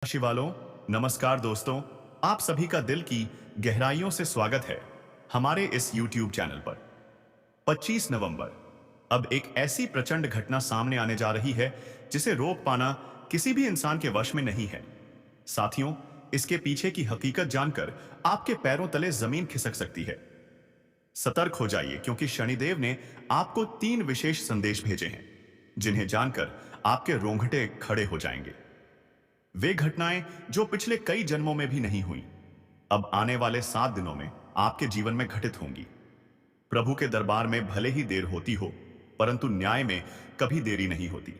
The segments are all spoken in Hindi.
राशि वालों, नमस्कार दोस्तों। आप सभी का दिल की गहराइयों से स्वागत है हमारे इस YouTube चैनल पर। 25 नवंबर, अब एक ऐसी प्रचंड घटना सामने आने जा रही है जिसे रोक पाना किसी भी इंसान के वश में नहीं है। साथियों, इसके पीछे की हकीकत जानकर आपके पैरों तले जमीन खिसक सकती है। सतर्क हो जाइए, क्योंकि शनिदेव ने आपको 3 विशेष संदेश भेजे हैं जिन्हें जानकर आपके रोंगटे खड़े हो जाएंगे। वे घटनाएं जो पिछले कई जन्मों में भी नहीं हुई, अब आने वाले 7 दिनों में आपके जीवन में घटित होंगी। प्रभु के दरबार में भले ही देर होती हो, परंतु न्याय में कभी देरी नहीं होती।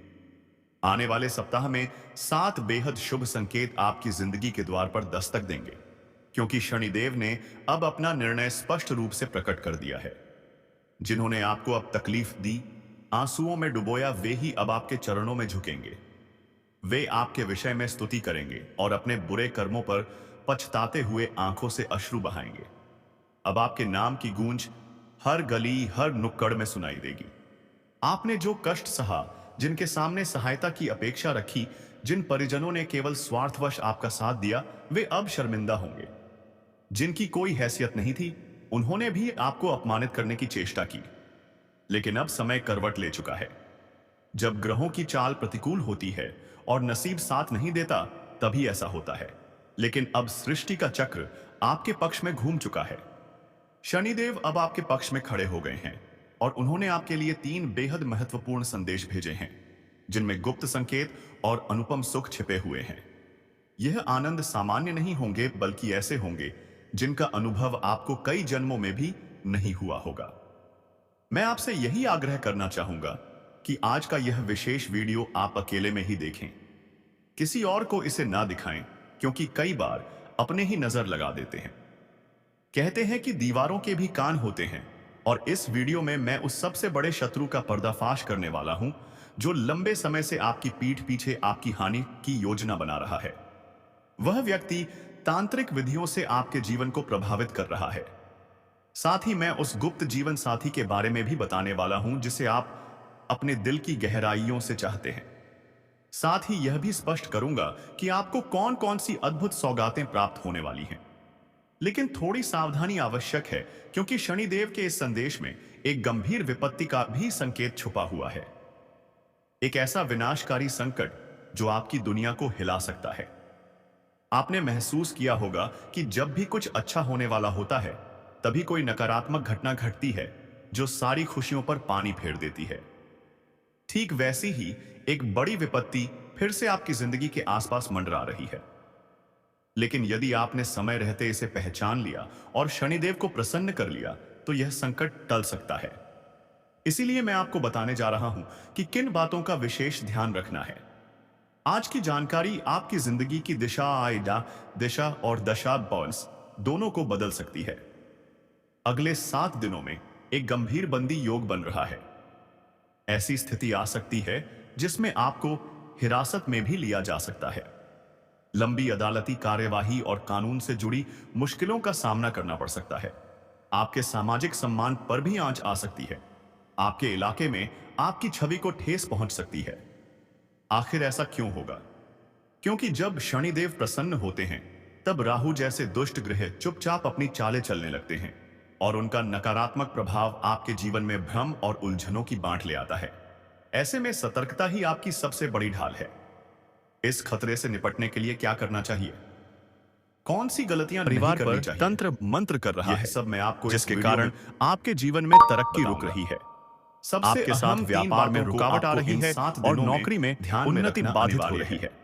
आने वाले सप्ताह में 7 बेहद शुभ संकेत आपकी जिंदगी के द्वार पर दस्तक देंगे, क्योंकि शनिदेव ने अब अपना निर्णय स्पष्ट रूप से प्रकट कर दिया है। जिन्होंने आपको अब तकलीफ दी, आंसुओं में डुबोया, वे ही अब आपके चरणों में झुकेंगे। वे आपके विषय में स्तुति करेंगे और अपने बुरे कर्मों पर पछताते हुए आंखों से अश्रु बहाएंगे। अब आपके नाम की गूंज हर गली, हर नुक्कड़ में सुनाई देगी। आपने जो कष्ट सहा, जिनके सामने सहायता की अपेक्षा रखी, जिन परिजनों ने केवल स्वार्थवश आपका साथ दिया, वे अब शर्मिंदा होंगे। जिनकी कोई हैसियत नहीं थी, उन्होंने भी आपको अपमानित करने की चेष्टा की। लेकिन अब समय करवट ले चुका है। जब ग्रहों की चाल प्रतिकूल होती है और नसीब साथ नहीं देता, तभी ऐसा होता है। लेकिन अब सृष्टि का चक्र आपके पक्ष में घूम चुका है। शनिदेव अब आपके पक्ष में खड़े हो गए हैं और उन्होंने आपके लिए 3 बेहद महत्वपूर्ण संदेश भेजे हैं, जिनमें गुप्त संकेत और अनुपम सुख छिपे हुए हैं। यह आनंद सामान्य नहीं होंगे, बल्कि ऐसे होंगे जिनका अनुभव आपको कई जन्मों में भी नहीं हुआ होगा। मैं आपसे यही आग्रह करना चाहूंगा कि आज का यह विशेष वीडियो आप अकेले में ही देखें। किसी और को इसे ना दिखाएं, क्योंकि कई बार अपने ही नजर लगा देते हैं। कहते हैं कि दीवारों के भी कान होते हैं, और इस वीडियो में मैं उस सबसे बड़े शत्रु का पर्दाफाश करने वाला हूं, जो लंबे समय से आपकी पीठ पीछे आपकी हानि की योजना बना रहा है। वह व्यक्ति तांत्रिक विधियों से आपके जीवन को प्रभावित कर रहा है। साथ ही मैं उस गुप्त जीवन साथी के बारे में भी बताने वाला हूं, जिसे आप अपने दिल की गहराइयों से चाहते हैं। साथ ही यह भी स्पष्ट करूंगा कि आपको कौन कौन सी अद्भुत सौगातें प्राप्त होने वाली हैं। लेकिन थोड़ी सावधानी आवश्यक है, क्योंकि शनिदेव के इस संदेश में एक गंभीर विपत्ति का भी संकेत छुपा हुआ है। एक ऐसा विनाशकारी संकट जो आपकी दुनिया को हिला सकता है। आपने महसूस किया होगा कि जब भी कुछ अच्छा होने वाला होता है, तभी कोई नकारात्मक घटना घटती है जो सारी खुशियों पर पानी फेर देती है। ठीक वैसी ही एक बड़ी विपत्ति फिर से आपकी जिंदगी के आसपास मंडरा रही है। लेकिन यदि आपने समय रहते इसे पहचान लिया और शनिदेव को प्रसन्न कर लिया, तो यह संकट टल सकता है। इसीलिए मैं आपको बताने जा रहा हूं कि किन बातों का विशेष ध्यान रखना है। आज की जानकारी आपकी जिंदगी की दिशा और दशा बॉल्स दोनों को बदल सकती है। अगले 7 दिनों में एक गंभीर बंदी योग बन रहा है। ऐसी स्थिति आ सकती है जिसमें आपको हिरासत में भी लिया जा सकता है। लंबी अदालती कार्यवाही और कानून से जुड़ी मुश्किलों का सामना करना पड़ सकता है। आपके सामाजिक सम्मान पर भी आंच आ सकती है। आपके इलाके में आपकी छवि को ठेस पहुंच सकती है। आखिर ऐसा क्यों होगा? क्योंकि जब शनिदेव प्रसन्न होते हैं, तब राहु जैसे दुष्ट ग्रह चुपचाप अपनी चालें चलने लगते हैं, और उनका नकारात्मक प्रभाव आपके जीवन में भ्रम और उलझनों की बांट ले आता है। ऐसे में सतर्कता ही आपकी सबसे बड़ी ढाल है। इस खतरे से निपटने के लिए क्या करना चाहिए? कौन सी गलतियां नहीं परिवार करनी पर चाहिए? तंत्र मंत्र कर रहा यह है, सब मैं आपको जिसके इस वीडियो कारण में आपके जीवन में तरक्की रुक बताऊंगा। रही है। सबसे आपके साथ अहम 3 व्यापार में बातों को रुकावट आ आपको रही इन है 7 और दिनों नौकरी में ध्यान में उन्नति रखना बाधित हो अनिवार्य रही है। है।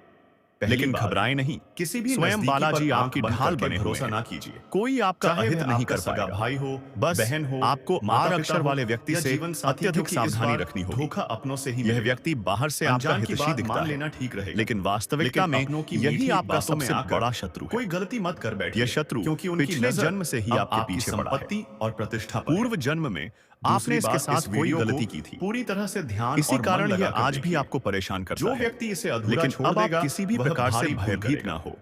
पहली लेकिन बात, घबराएं नहीं, किसी भी स्वयं नजदीकी बालाजी पर आपकी आंख बंद ढाल करके बने हुए भरोसा हैं। ना कीजिए। कोई आपका चाहे अहित वह नहीं आपका कर सगा पाएगा। भाई हो, बस बहन हो, आपको माता आर पिता अक्षर हो, वाले व्यक्ति या से जीवन साथी, अत्यधिक क्योंकि इस सावधानी बार रखनी होगी। धोखा अपनों से ही यह मिलेगा। व्यक्ति बाहर से आपका अनजान की हितैषी बात दिखता मान है, लेना ठीक रहेगा, लेकिन वास्तविकता में अपनों की यही मीठी आपका बातों में सबसे आकर बड़ा शत्रु है। कोई गलती मत कर बैठिए। यह शत्रु क्योंकि उनकी पिछले नजर जन्म से ही अब आपके आपकी पीछे पड़ा है। संपत्ति और प्रतिष्ठा पर है। पूर्व जन्म में आपने दूसरी इसके बात, इस साथ कोई वीडियो को गलती की थी। पूरी तरह से ध्यान इसी और मन कारण यह लगाकर आज भी देखिए। आपको परेशान करता जो है। व्यक्ति इसे अधूरा लेकिन छोड़ अब आप देगा, किसी भी वह प्रकार से भारी भूल भयभीत करेगा। ना हो।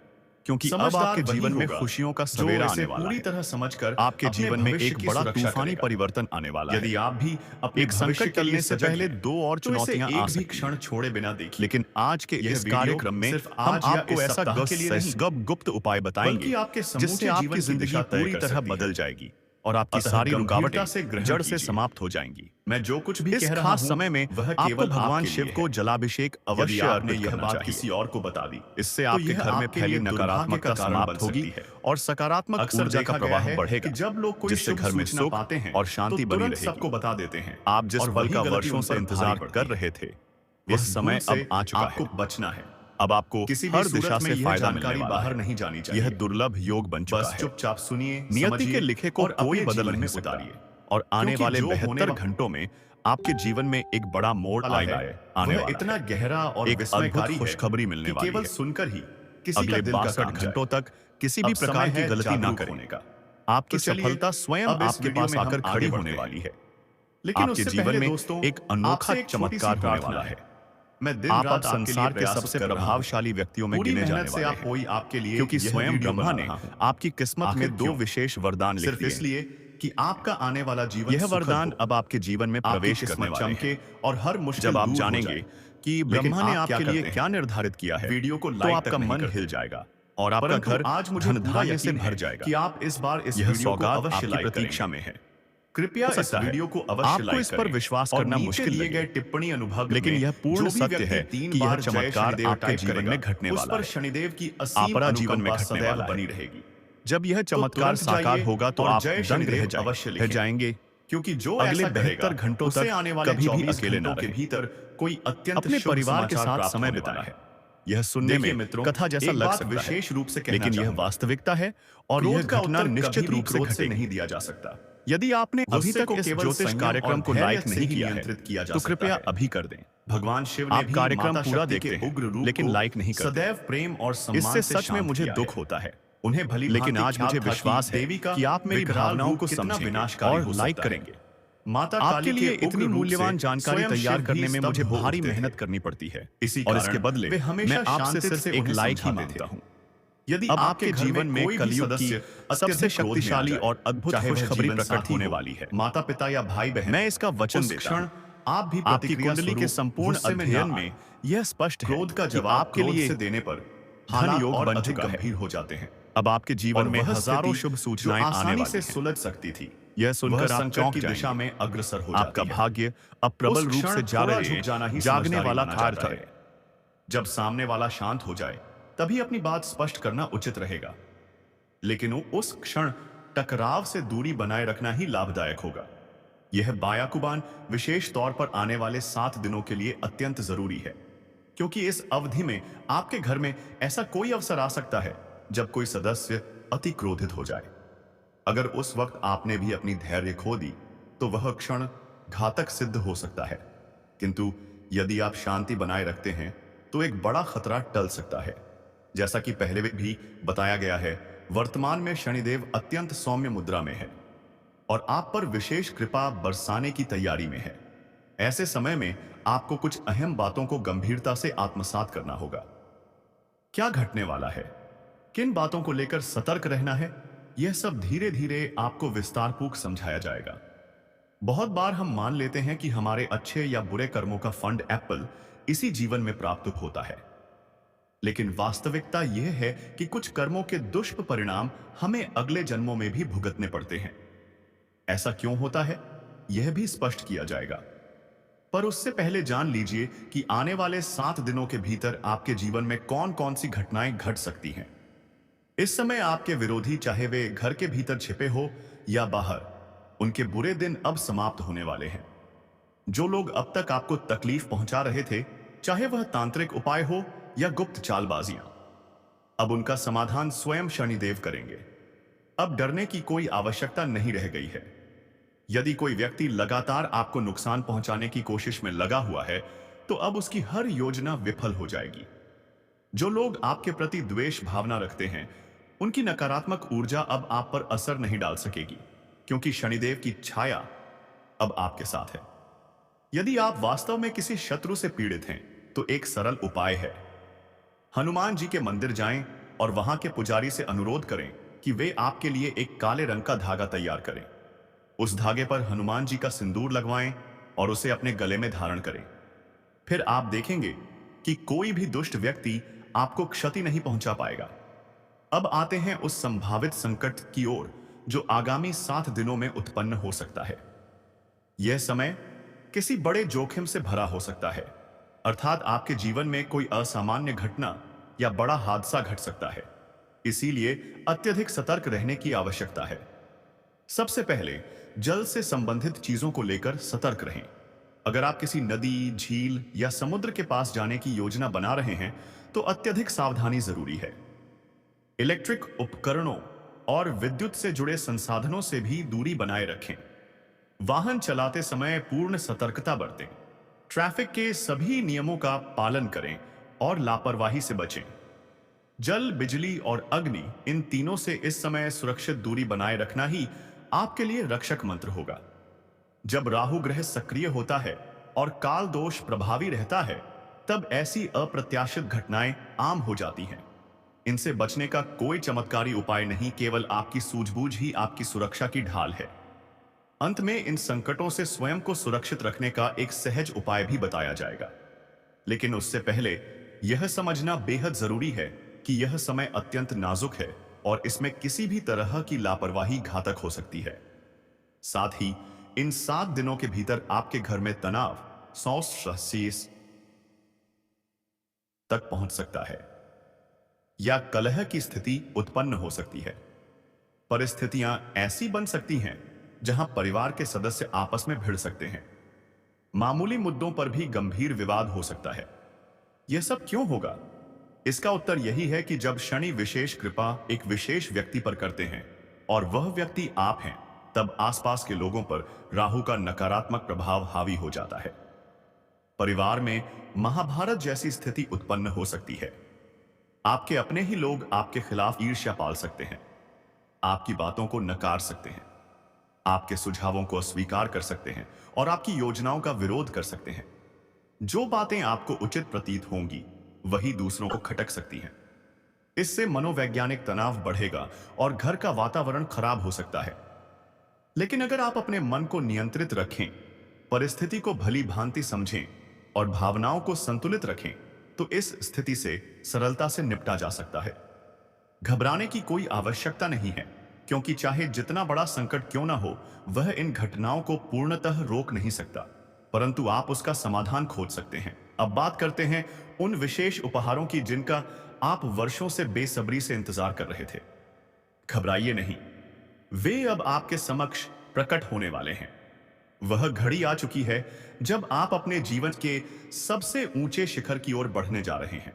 क्योंकि अब समझदार आपके वही जीवन में होगा खुशियों का जो सवेरा इसे आने वाला पूरी है। तरह समझकर आपके अपने जीवन में भविष्य एक की बड़ा सुरक्षा तूफानी करेगा। परिवर्तन आने वाला यदि है। आप भी अपने एक भविष्य संकट के लिए टलने से सजग पहले हैं, दो और तो इसे चुनौतियां आ एक भी सकती क्षण हैं। छोड़े बिना देखिए। लेकिन आज के यह इस वीडियो कार्यक्रम में सिर्फ हम आज या आपको इस ऐसा सप्ताह के लिए नहीं, गुप्त उपाय बताएंगे बल्कि आपके जिससे समूचे आपकी जीवन की जिंदगी दिशा तय पूरी कर तरह सकती है। बदल जाएगी और आपकी अतः सारी गंभीरता रुकावटें से ग्रहण जड़ से कीजिए। समाप्त हो जाएंगी। मैं जो कुछ भी इस कह रहा खास हूं, समय में वह आपको केवल भगवान आपके शिव लिए को है। जलाभिषेक यदि अवश्य आपने अर्पित यह करना बात चाहिए। किसी और को बता दी, इससे तो आपके यह घर में आपके फैली लिए दुर्भाग्य नकारात्मकता का कारण समाप्त बन होगी सकती है। और सकारात्मक अक्सर ऊर्जा देखा का गया प्रवाह है बढ़ेगा, कि जब लोग कोई जिससे शुभ घर में सूचना सुख पाते हैं और शांति तो बनी तुरंत रहेगी। सबको बता देते हैं। आप जिस और पल वही का गलती वर्षों उन से पर इंतजार भारी कर पड़ती है। रहे थे, इस वह समय भूल से अब आ चुका आपको है। बचना है। अब आपको किसी भी हर सूरत दिशा में से यह फायदा मिलने जानकारी वाला बाहर है। नहीं जानी चाहिए। यह दुर्लभ योग बन चुका बस है। चुपचाप सुनिए, नियति के समझिए लिखे को और कोई अपने बदल जीवन नहीं में सकता उतारिए। और आने क्योंकि वाले जो होने 72 घंटों में आपके जीवन में एक बड़ा मोड़ वाला आएगा है, आने वह वाला इतना है। गहरा और एक विस्मयकारी अद्भुत है खुशखबरी मिलने कि वाली केवल है। सुनकर ही किसी का अगले दिल का 62 काम घंटों जाए। तक किसी भी अब प्रकार समय की है गलती ना जागरूक करें। होने का। आपकी तो चलिए, सफलता स्वयं अब इस आपके वीडियो पास में हम आकर खड़ी आगे होने बढ़ते वाली हैं। है। लेकिन आपके उससे जीवन पहले में दोस्तों, एक अनोखा आपसे एक छोटी सी चमत्कार होने प्रार्थना वाला है। मैं दिन आप अब रात आपके लिए संसार के प्रयास सबसे कर रहा हूं। प्रभावशाली व्यक्तियों में पूरी गिने जाने मेहनत से वाले आप कोई हैं, आपके लिए क्योंकि यह स्वयं वीडियो ब्रह्मा बना ने रहा हूं। आपकी किस्मत आखिर में 2 क्यों? विशेष वरदान लिख सिर्फ दिए हैं। इसलिए कि आपका आने वाला जीवन यह सुखद वरदान हो, अब आपके जीवन में आपकी प्रवेश करने किस्मत वाले चमके हैं। और हर मुश्किल जब आप दूर हो जानेंगे जाए। कि लेकिन ब्रह्मा ने आप क्या आपके लिए करते क्या हैं? निर्धारित किया है, वीडियो को तो लाइक आपका तक नहीं मन करते। हिल जाएगा और आपका परंतु घर आज मुझे धन पूरा धान्य से यकीन भर है जाएगा। कि आप इस बार इस यह वीडियो को सौगात अवश्य आपकी लाइक प्रतीक्षा करेंगे। में है। कृपया हो इस सकता है वीडियो को अवश्य आपको लाइक इस पर करें विश्वास और करना नीचे मुश्किल दिए लगे, गए टिप्पणी अनुभाग लेकिन में यह पूर्ण जो भी सत्य व्यक्ति है 3 कि यह बार जय चमत्कार शनिदेव आपके टाइप जीवन करेगा, में घटने उस वाला पर है। शनिदेव की असीम आपरा जीवन में अनुकंपा घटने सदैव वाला है। बनी रहेगी। जब यह चमत्कार तुरंत साकार जाइए होगा तो और आप जय दंग शनिदेव रह अवश्य रह लिखें। जाएंगे। क्योंकि जो अगले ऐसा करेगा 72 घंटों उसे तक आने वाले कभी भी 24 अकेले ना घंटों के रहें। भीतर कोई अत्यंत अपने शुभ परिवार के समाचार साथ प्राप्त समय होने बिताएं। वाला है। यह सुनने देखिए में मित्रों, कथा जैसा एक लग बात सकता विशेष है, रूप से कहना लेकिन यह चाहूंगा। वास्तविकता है और यह क्रोध का घटना उत्तर निश्चित कभी भी रूप से क्रोध से घटेगी। नहीं दिया जा सकता। यदि आपने अभी गुस्से तक को इस केवल ज्योतिष संयम कार्यक्रम और को धैर्य लाइक से नहीं ही किया है, नियंत्रित किया जा तो सकता कृपया है। अभी कर दें। भगवान शिव ने आप भी कार्यक्रम माता पूरा शक्ति के देखते हैं, उग्र रूप लेकिन को लाइक नहीं करते। सदैव प्रेम और सम्मान इससे से सच में शांत मुझे किया दुख है। होता है, उन्हें भली लेकिन भांति आज ख्याल मुझे था कि विश्वास है देवी का कि आप मेरी विकराल भावनाओं रूप को कितना समझेंगे विनाशकारी और हो लाइक सकता है। करेंगे। माता आपके काली लिए के इतनी उग्र रूप मूल्यवान से जानकारी स्वयं तैयार शिव करने भी में स्तब्ध मुझे हो भारी उठते थे। मेहनत करनी पड़ती है इसी और कारण इसके बदले वे हमेशा मैं आपसे शांति सिर्फ से एक उन्हें लाइक ही समझाते मांगता थे। हूँ। यदि अब आपके आपके जीवन में कोई भी कलयुग की सदस्य सबसे अत्यधिक क्रोध में आ शक्तिशाली जाए, और अद्भुत चाहे वह खुशखबरी जीवन प्रकट साथी होने हो, वाली है। माता पिता या भाई बहन, मैं इसका वचन उस देता क्षण हूँ। आप भी आपकी प्रतिक्रिया कुंडली के स्वरूप संपूर्ण गुस्से में अध्ययन ना में आएं। यह स्पष्ट है क्रोध का कि जवाब आपके क्रोध लिए से देने पर धन हालात योग और बन अधिक चुका है। गंभीर हो जाते हैं। अब आपके जीवन और में वह हजारों स्थिति शुभ जो सूचनाएं आने आसानी वाली से हैं। सुलझ सकती थी, यह वह सुनकर आप संकट चौंक की दिशा जाएंगे। में अग्रसर हो आपका जाती है। भाग्य अब प्रबल उस रूप क्षण से जाग थोड़ा रहे झुक जाना ही जागने समझदारी वाला माना कार्य जाता है। है। जब सामने वाला शांत हो जाए तभी अपनी बात स्पष्ट करना उचित रहेगा, लेकिन उस क्षण टकराव से दूरी बनाए रखना ही लाभदायक होगा। यह बायाकुबान विशेष तौर पर आने वाले 7 दिनों के लिए अत्यंत जरूरी है, क्योंकि इस अवधि में आपके घर में ऐसा कोई अवसर आ सकता है जब कोई सदस्य अति क्रोधित हो जाए। अगर उस वक्त आपने भी अपनी धैर्य खो दी तो वह क्षण घातक सिद्ध हो सकता है, किंतु यदि आप शांति बनाए रखते हैं तो एक बड़ा खतरा टल सकता है। जैसा कि पहले भी बताया गया है, वर्तमान में शनिदेव अत्यंत सौम्य मुद्रा में है और आप पर विशेष कृपा बरसाने की तैयारी में है। ऐसे समय में आपको कुछ अहम बातों को गंभीरता से आत्मसात करना होगा। क्या घटने वाला है, किन बातों को लेकर सतर्क रहना है, यह सब धीरे धीरे आपको विस्तारपूर्वक समझाया जाएगा। बहुत बार हम मान लेते हैं कि हमारे अच्छे या बुरे कर्मों का फंड एप्पल इसी जीवन में प्राप्त होता है, लेकिन वास्तविकता यह है कि कुछ कर्मों के दुष्परिणाम हमें अगले जन्मों में भी भुगतने पड़ते हैं। ऐसा क्यों होता है, यह भी स्पष्ट किया जाएगा, पर उससे पहले जान लीजिए कि आने वाले 7 दिनों के भीतर आपके जीवन में कौन कौन सी घटनाएं घट सकती हैं। इस समय आपके विरोधी, चाहे वे घर के भीतर छिपे हो या बाहर, उनके बुरे दिन अब समाप्त होने वाले हैं। जो लोग अब तक आपको तकलीफ पहुंचा रहे थे, चाहे वह तांत्रिक उपाय हो या गुप्त चालबाजियां, अब उनका समाधान स्वयं शनिदेव करेंगे। अब डरने की कोई आवश्यकता नहीं रह गई है। यदि कोई व्यक्ति लगातार आपको नुकसान पहुंचाने की कोशिश में लगा हुआ है, तो अब उसकी हर योजना विफल हो जाएगी। जो लोग आपके प्रति द्वेष भावना रखते हैं, उनकी नकारात्मक ऊर्जा अब आप पर असर नहीं डाल सकेगी, क्योंकि शनिदेव की छाया अब आपके साथ है। यदि आप वास्तव में किसी शत्रु से पीड़ित हैं, तो एक सरल उपाय है। हनुमान जी के मंदिर जाएं और वहां के पुजारी से अनुरोध करें कि वे आपके लिए एक काले रंग का धागा तैयार करें। उस धागे पर हनुमान जी का सिंदूर लगवाएं और उसे अपने गले में धारण करें। फिर आप देखेंगे कि कोई भी दुष्ट व्यक्ति आपको क्षति नहीं पहुंचा पाएगा। अब आते हैं उस संभावित संकट की ओर जो आगामी 7 दिनों में उत्पन्न हो सकता है। यह समय किसी बड़े जोखिम से भरा हो सकता है, अर्थात आपके जीवन में कोई असामान्य घटना या बड़ा हादसा घट सकता है। इसीलिए अत्यधिक सतर्क रहने की आवश्यकता है। सबसे पहले जल से संबंधित चीजों को लेकर सतर्क रहें। अगर आप किसी नदी, झील या समुद्र के पास जाने की योजना बना रहे हैं तो अत्यधिक सावधानी जरूरी है। इलेक्ट्रिक उपकरणों और विद्युत से जुड़े संसाधनों से भी दूरी बनाए रखें। वाहन चलाते समय पूर्ण सतर्कता बरतें। ट्रैफिक के सभी नियमों का पालन करें और लापरवाही से बचें। जल, बिजली और अग्नि, इन तीनों से इस समय सुरक्षित दूरी बनाए रखना ही आपके लिए रक्षक मंत्र होगा। जब राहु ग्रह सक्रिय होता है और काल दोष प्रभावी रहता है, तब ऐसी अप्रत्याशित घटनाएं आम हो जाती हैं। इनसे बचने का कोई चमत्कारी उपाय नहीं, केवल आपकी सूझबूझ ही आपकी सुरक्षा की ढाल है। अंत में इन संकटों से स्वयं को सुरक्षित रखने का एक सहज उपाय भी बताया जाएगा। लेकिन उससे पहले यह समझना बेहद जरूरी है कि यह समय अत्यंत नाजुक है और इसमें किसी भी तरह की लापरवाही घातक हो सकती है। साथ ही इन 7 दिनों के भीतर आपके घर में तनाव 100% तक पहुंच सकता है या कलह की स्थिति उत्पन्न हो सकती है। परिस्थितियां ऐसी बन सकती हैं जहां परिवार के सदस्य आपस में भिड़ सकते हैं। मामूली मुद्दों पर भी गंभीर विवाद हो सकता है। यह सब क्यों होगा? इसका उत्तर यही है कि जब शनि विशेष कृपा एक विशेष व्यक्ति पर करते हैं और वह व्यक्ति आप हैं, तब आसपास के लोगों पर राहु का नकारात्मक प्रभाव हावी हो जाता है। परिवार में महाभारत जैसी स्थिति उत्पन्न हो सकती है। आपके अपने ही लोग आपके खिलाफ ईर्ष्या पाल सकते हैं, आपकी बातों को नकार सकते हैं, आपके सुझावों को अस्वीकार कर सकते हैं और आपकी योजनाओं का विरोध कर सकते हैं। जो बातें आपको उचित प्रतीत होंगी वही दूसरों को खटक सकती हैं। इससे मनोवैज्ञानिक तनाव बढ़ेगा और घर का वातावरण खराब हो सकता है। लेकिन अगर आप अपने मन को नियंत्रित रखें, परिस्थिति को भली भांति समझें और भावनाओं को संतुलित रखें, तो इस स्थिति से सरलता से निपटा जा सकता है। घबराने की कोई आवश्यकता नहीं है, क्योंकि चाहे जितना बड़ा संकट क्यों ना हो, वह इन घटनाओं को पूर्णतः रोक नहीं सकता, परंतु आप उसका समाधान खोज सकते हैं। अब बात करते हैं उन विशेष उपहारों की जिनका आप वर्षों से बेसब्री से इंतजार कर रहे थे। घबराइए नहीं, वे अब आपके समक्ष प्रकट होने वाले हैं। वह घड़ी आ चुकी है जब आप अपने जीवन के सबसे ऊंचे शिखर की ओर बढ़ने जा रहे हैं।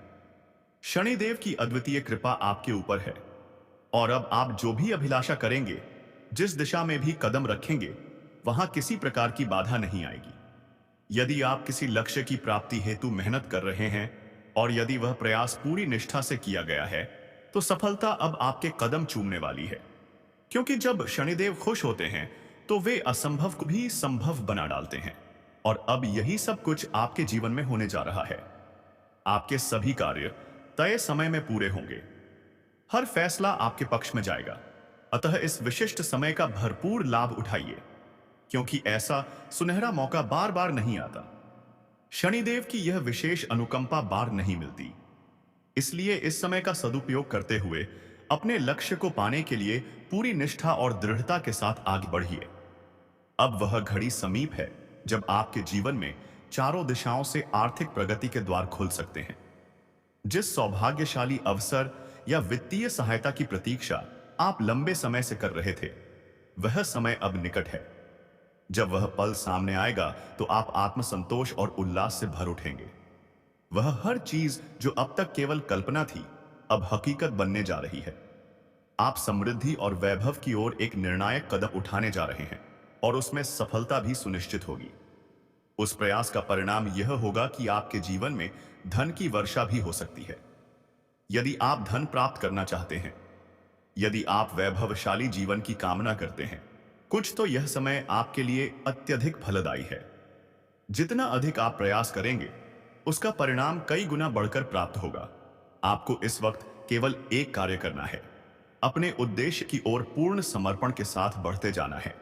शनिदेव की अद्वितीय कृपा आपके ऊपर है और अब आप जो भी अभिलाषा करेंगे, जिस दिशा में भी कदम रखेंगे, वहां किसी प्रकार की बाधा नहीं आएगी। यदि आप किसी लक्ष्य की प्राप्ति हेतु मेहनत कर रहे हैं और यदि वह प्रयास पूरी निष्ठा से किया गया है, तो सफलता अब आपके कदम चूमने वाली है। क्योंकि जब शनिदेव खुश होते हैं तो वे असंभव को भी संभव बना डालते हैं और अब यही सब कुछ आपके जीवन में होने जा रहा है। आपके सभी कार्य तय समय में पूरे होंगे। हर फैसला आपके पक्ष में जाएगा। अतः इस विशिष्ट समय का भरपूर लाभ उठाइए, क्योंकि ऐसा सुनहरा मौका बार बार नहीं आता। शनिदेव की यह विशेष अनुकंपा बार नहीं मिलती। इसलिए इस समय का सदुपयोग करते हुए अपने लक्ष्य को पाने के लिए पूरी निष्ठा और दृढ़ता के साथ आगे बढ़िए। अब वह घड़ी समीप है जब आपके जीवन में चारों दिशाओं से आर्थिक प्रगति के द्वार खुल सकते हैं। जिस सौभाग्यशाली अवसर या वित्तीय सहायता की प्रतीक्षा आप लंबे समय से कर रहे थे, वह समय अब निकट है। जब वह पल सामने आएगा तो आप आत्मसंतोष और उल्लास से भर उठेंगे। वह हर चीज जो अब तक केवल कल्पना थी, अब हकीकत बनने जा रही है। आप समृद्धि और वैभव की ओर एक निर्णायक कदम उठाने जा रहे हैं और उसमें सफलता भी सुनिश्चित होगी। उस प्रयास का परिणाम यह होगा कि आपके जीवन में धन की वर्षा भी हो सकती है। यदि आप धन प्राप्त करना चाहते हैं, यदि आप वैभवशाली जीवन की कामना करते हैं, कुछ तो यह समय आपके लिए अत्यधिक फलदायी है। जितना अधिक आप प्रयास करेंगे, उसका परिणाम कई गुना बढ़कर प्राप्त होगा। आपको इस वक्त केवल एक कार्य करना है, अपने उद्देश्य की ओर पूर्ण समर्पण के साथ बढ़ते जाना है।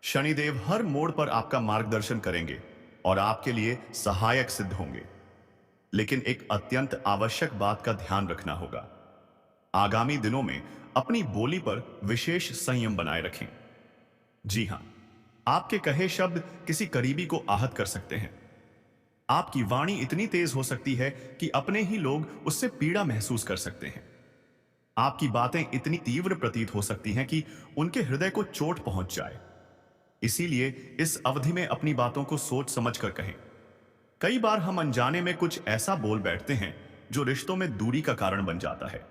शनिदेव हर मोड़ पर आपका मार्गदर्शन करेंगे और आपके लिए सहायक सिद्ध होंगे। लेकिन एक अत्यंत आवश्यक बात का ध्यान रखना होगा। आगामी दिनों में अपनी बोली पर विशेष संयम बनाए रखें। जी हां, आपके कहे शब्द किसी करीबी को आहत कर सकते हैं। आपकी वाणी इतनी तेज हो सकती है कि अपने ही लोग उससे पीड़ा महसूस कर सकते हैं। आपकी बातें इतनी तीव्र प्रतीत हो सकती हैं कि उनके हृदय को चोट पहुंच जाए। इसीलिए इस अवधि में अपनी बातों को सोच समझ कर कहें। कई बार हम अनजाने में कुछ ऐसा बोल बैठते हैं जो रिश्तों में दूरी का कारण बन जाता है।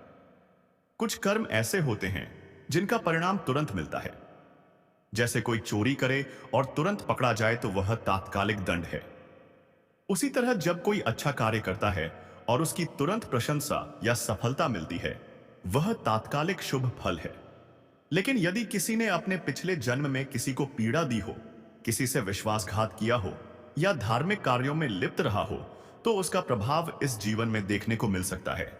कुछ कर्म ऐसे होते हैं जिनका परिणाम तुरंत मिलता है। जैसे कोई चोरी करे और तुरंत पकड़ा जाए तो वह तात्कालिक दंड है। उसी तरह जब कोई अच्छा कार्य करता है और उसकी तुरंत प्रशंसा या सफलता मिलती है, वह तात्कालिक शुभ फल है। लेकिन यदि किसी ने अपने पिछले जन्म में किसी को पीड़ा दी हो, किसी से विश्वासघात किया हो या धार्मिक कार्यों में लिप्त रहा हो, तो उसका प्रभाव इस जीवन में देखने को मिल सकता है।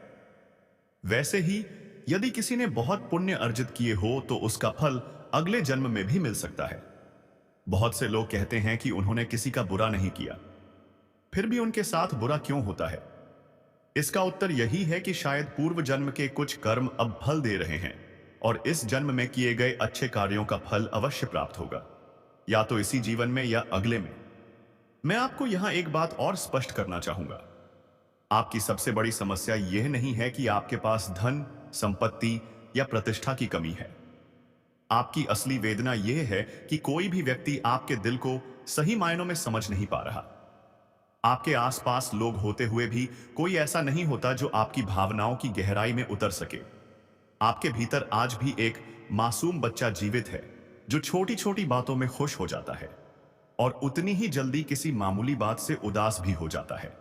वैसे ही यदि किसी ने बहुत पुण्य अर्जित किए हो तो उसका फल अगले जन्म में भी मिल सकता है। बहुत से लोग कहते हैं कि उन्होंने किसी का बुरा नहीं किया, फिर भी उनके साथ बुरा क्यों होता है? इसका उत्तर यही है कि शायद पूर्व जन्म के कुछ कर्म अब फल दे रहे हैं और इस जन्म में किए गए अच्छे कार्यों का फल अवश्य प्राप्त होगा, या तो इसी जीवन में या अगले में। मैं आपको यहां एक बात और स्पष्ट करना चाहूंगा। आपकी सबसे बड़ी समस्या यह नहीं है कि आपके पास धन, संपत्ति या प्रतिष्ठा की कमी है। आपकी असली वेदना यह है कि कोई भी व्यक्ति आपके दिल को सही मायनों में समझ नहीं पा रहा। आपके आसपास लोग होते हुए भी कोई ऐसा नहीं होता जो आपकी भावनाओं की गहराई में उतर सके। आपके भीतर आज भी एक मासूम बच्चा जीवित है जो छोटी छोटी बातों में खुश हो जाता है और उतनी ही जल्दी किसी मामूली बात से उदास भी हो जाता है।